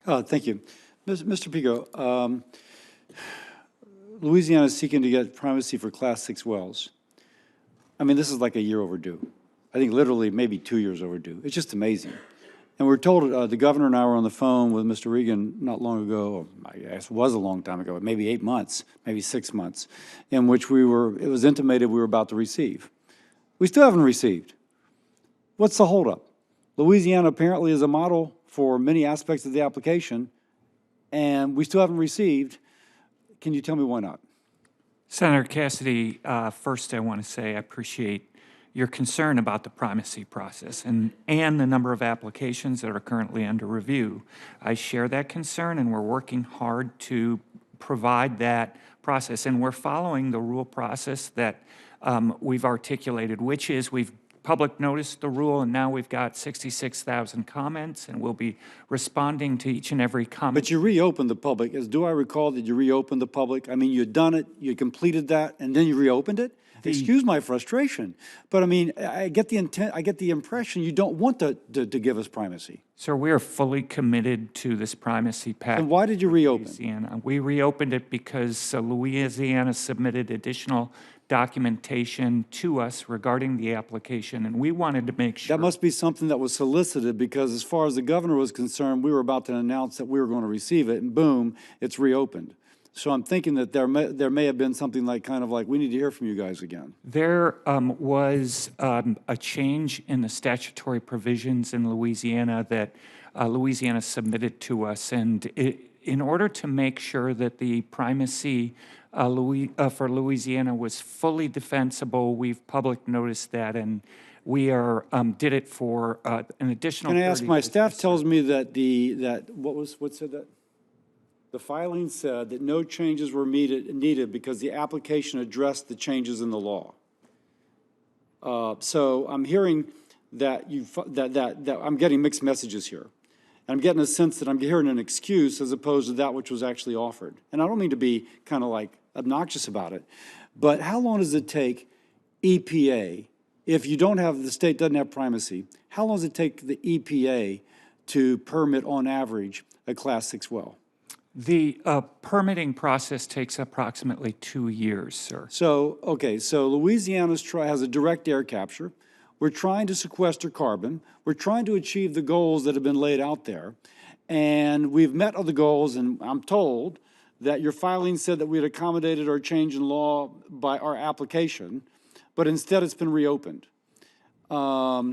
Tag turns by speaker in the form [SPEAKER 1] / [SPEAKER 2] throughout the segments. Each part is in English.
[SPEAKER 1] Thank you. Mr. Pico, Louisiana is seeking to get primacy for Class 6 wells. I mean, this is like a year overdue. I think literally maybe 2 years overdue. It's just amazing. And we're told, the governor and I were on the phone with Mr. Regan not long ago, or I guess it was a long time ago, maybe 8 months, maybe 6 months, in which it was intimated we were about to receive. We still haven't received. What's the holdup? Louisiana apparently is a model for many aspects of the application, and we still haven't received. Can you tell me why not?
[SPEAKER 2] Senator Cassidy, first I want to say I appreciate your concern about the primacy process and the number of applications that are currently under review. I share that concern, and we're working hard to provide that process. And we're following the rule process that we've articulated, which is we've public noticed the rule, and now we've got 66,000 comments, and we'll be responding to each and every comment.
[SPEAKER 1] But you reopened the public. Do I recall that you reopened the public? I mean, you'd done it, you completed that, and then you reopened it? Excuse my frustration, but I mean, I get the intent, I get the impression you don't want to give us primacy.
[SPEAKER 2] Sir, we are fully committed to this primacy pact.
[SPEAKER 1] And why did you reopen?
[SPEAKER 2] Louisiana. We reopened it because Louisiana submitted additional documentation to us regarding the application, and we wanted to make sure.
[SPEAKER 1] That must be something that was solicited, because as far as the governor was concerned, we were about to announce that we were going to receive it, and boom, it's reopened. So I'm thinking that there may have been something like, kind of like, we need to hear from you guys again.
[SPEAKER 2] There was a change in the statutory provisions in Louisiana that Louisiana submitted to us, and in order to make sure that the primacy for Louisiana was fully defensible, we've public noticed that, and we did it for an additional.
[SPEAKER 1] Can I ask? My staff tells me that what said that? The filing said that no changes were needed because the application addressed the changes in the law. So I'm hearing that that I'm getting mixed messages here. I'm getting a sense that I'm hearing an excuse as opposed to that which was actually offered. And I don't mean to be kind of like obnoxious about it, but how long does it take EPA, if you don't have, the state doesn't have primacy, how long does it take the EPA to permit on average a Class 6 well?
[SPEAKER 2] The permitting process takes approximately 2 years, sir.
[SPEAKER 1] So, okay, so Louisiana has a direct air capture. We're trying to sequester carbon. We're trying to achieve the goals that have been laid out there. And we've met all the goals, and I'm told that your filing said that we had accommodated our change in law by our application, but instead it's been reopened. Tell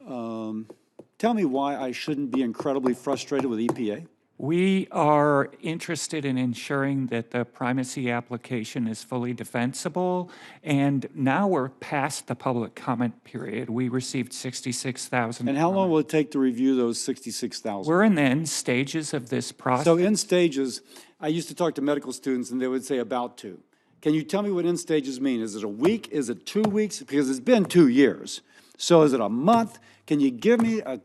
[SPEAKER 1] me why I shouldn't be incredibly frustrated with EPA.
[SPEAKER 2] We are interested in ensuring that the primacy application is fully defensible, and now we're past the public comment period. We received 66,000.
[SPEAKER 1] And how long will it take to review those 66,000?
[SPEAKER 2] We're in the end stages of this process.
[SPEAKER 1] So in stages, I used to talk to medical students, and they would say about 2. Can you tell me what in stages mean? Is it a week? Is it 2 weeks? Because it's been 2 years. So is it a month? Can you give me a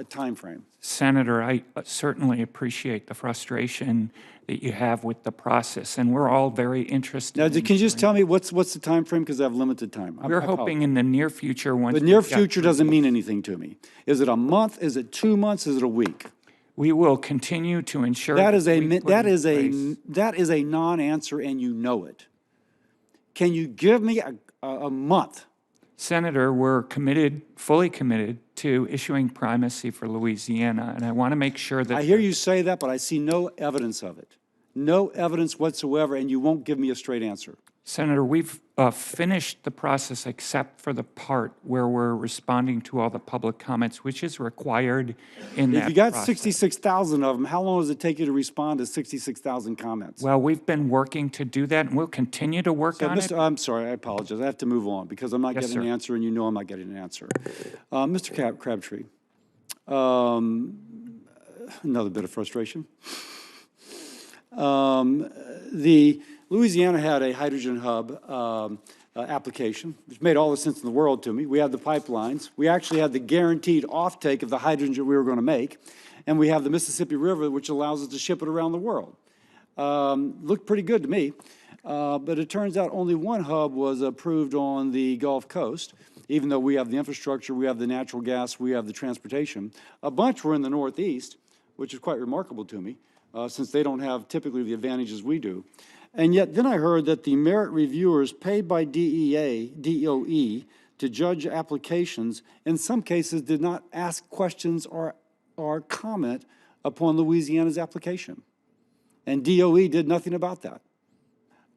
[SPEAKER 1] time frame?
[SPEAKER 2] Senator, I certainly appreciate the frustration that you have with the process, and we're all very interested.
[SPEAKER 1] Now, can you just tell me what's the time frame? Because I have limited time.
[SPEAKER 2] We're hoping in the near future.
[SPEAKER 1] The near future doesn't mean anything to me. Is it a month? Is it 2 months? Is it a week?
[SPEAKER 2] We will continue to ensure
[SPEAKER 1] that is a non-answer, and you know it. Can you give me a month?
[SPEAKER 2] Senator, we're committed, fully committed to issuing primacy for Louisiana, and I want to make sure that—
[SPEAKER 1] I hear you say that, but I see no evidence of it. No evidence whatsoever, and you won't give me a straight answer.
[SPEAKER 2] Senator, we've finished the process except for the part where we're responding to all the public comments, which is required in that process.
[SPEAKER 1] If you got 66,000 of them, how long does it take you to respond to 66,000 comments?
[SPEAKER 2] Well, we've been working to do that, and we'll continue to work on it.
[SPEAKER 1] I'm sorry, I apologize. I have to move on because I'm not getting an answer, and you know I'm not getting an answer. Mr. Crabtree, another bit of frustration. The Louisiana had a hydrogen hub application, which made all the sense in the world to me. We had the pipelines. We actually had the guaranteed offtake of the hydrogen we were going to make. And we have the Mississippi River, which allows us to ship it around the world. Looked pretty good to me. But it turns out only one hub was approved on the Gulf Coast, even though we have the infrastructure, we have the natural gas, we have the transportation. A bunch were in the Northeast. which is quite remarkable to me, since they don't have typically the advantages we do. And yet then I heard that the merit reviewers paid by DOE to judge applications, in some cases did not ask questions or comment upon Louisiana's application. And DOE did nothing about that.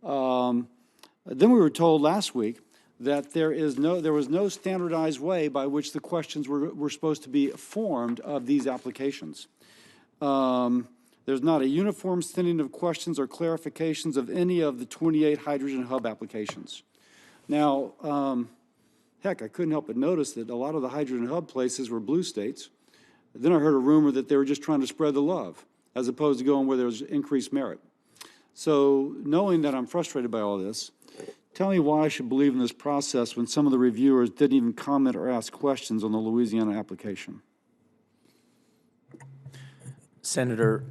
[SPEAKER 1] Then we were told last week that there was no standardized way by which the questions were supposed to be formed of these applications. There's not a uniform sending of questions or clarifications of any of the 28 hydrogen hub applications. Now, heck, I couldn't help but notice that a lot of the hydrogen hub places were blue states. Then I heard a rumor that they were just trying to spread the love, as opposed to going where there was increased merit. So knowing that I'm frustrated by all this, tell me why I should believe in this process when some of the reviewers didn't even comment or ask questions on the Louisiana application.
[SPEAKER 3] Senator,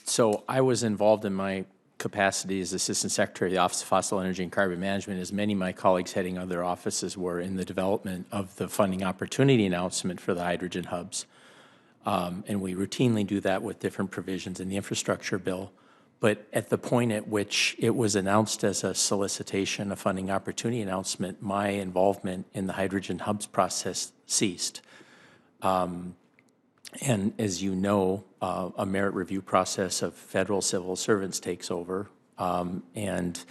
[SPEAKER 3] so I was involved in my capacity as Assistant Secretary of the Office of Fossil Energy and Carbon Management, as many of my colleagues heading other offices were, in the development of the funding opportunity announcement for the hydrogen hubs. And we routinely do that with different provisions in the infrastructure bill. But at the point at which it was announced as a solicitation, a funding opportunity announcement, my involvement in the hydrogen hubs process ceased. And as you know, a merit review process of federal civil servants takes over. And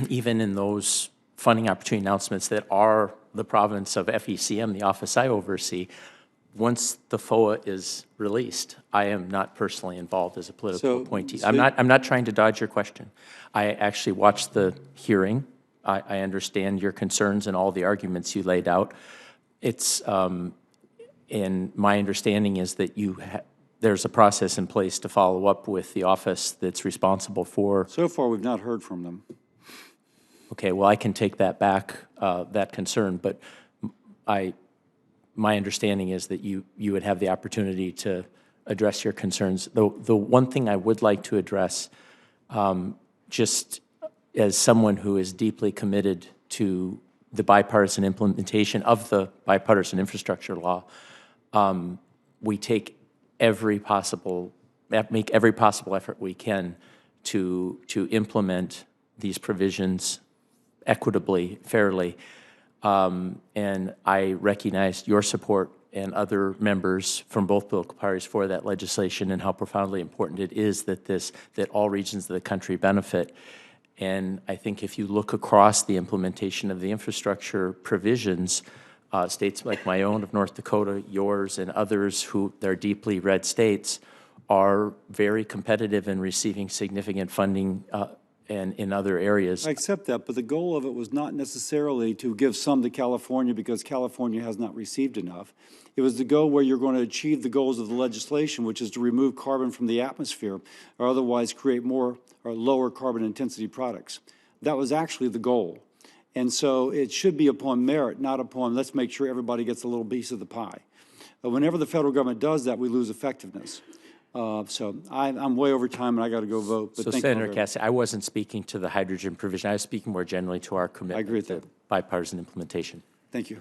[SPEAKER 3] even in those funding opportunity announcements that are the province of FECM, the office I oversee, once the FOA is released, I am not personally involved as a political appointee. I'm not trying to dodge your question. I actually watched the hearing. I understand your concerns and all the arguments you laid out. It's and my understanding is that there's a process in place to follow up with the office that's responsible for.
[SPEAKER 1] So far, we've not heard from them.
[SPEAKER 3] Okay, well, I can take that back, that concern, but my understanding is that you would have the opportunity to address your concerns. The one thing I would like to address, just as someone who is deeply committed to the bipartisan implementation of the bipartisan infrastructure law, we make every possible effort we can to implement these provisions equitably, fairly. And I recognize your support and other members from both political parties for that legislation and how profoundly important it is that all regions of the country benefit. And I think if you look across the implementation of the infrastructure provisions, states like my own of North Dakota, yours, and others who they're deeply red states are very competitive in receiving significant funding and in other areas.
[SPEAKER 1] I accept that, but the goal of it was not necessarily to give some to California because California has not received enough. It was to go where you're going to achieve the goals of the legislation, which is to remove carbon from the atmosphere or otherwise create more or lower carbon intensity products. That was actually the goal. And so it should be upon merit, not upon let's make sure everybody gets a little piece of the pie. But whenever the federal government does that, we lose effectiveness. So I'm way over time, and I got to go vote. But
[SPEAKER 3] so, Senator Cassidy, I wasn't speaking to the hydrogen provision. I was speaking more generally to our commitment to bipartisan implementation.
[SPEAKER 1] Thank you.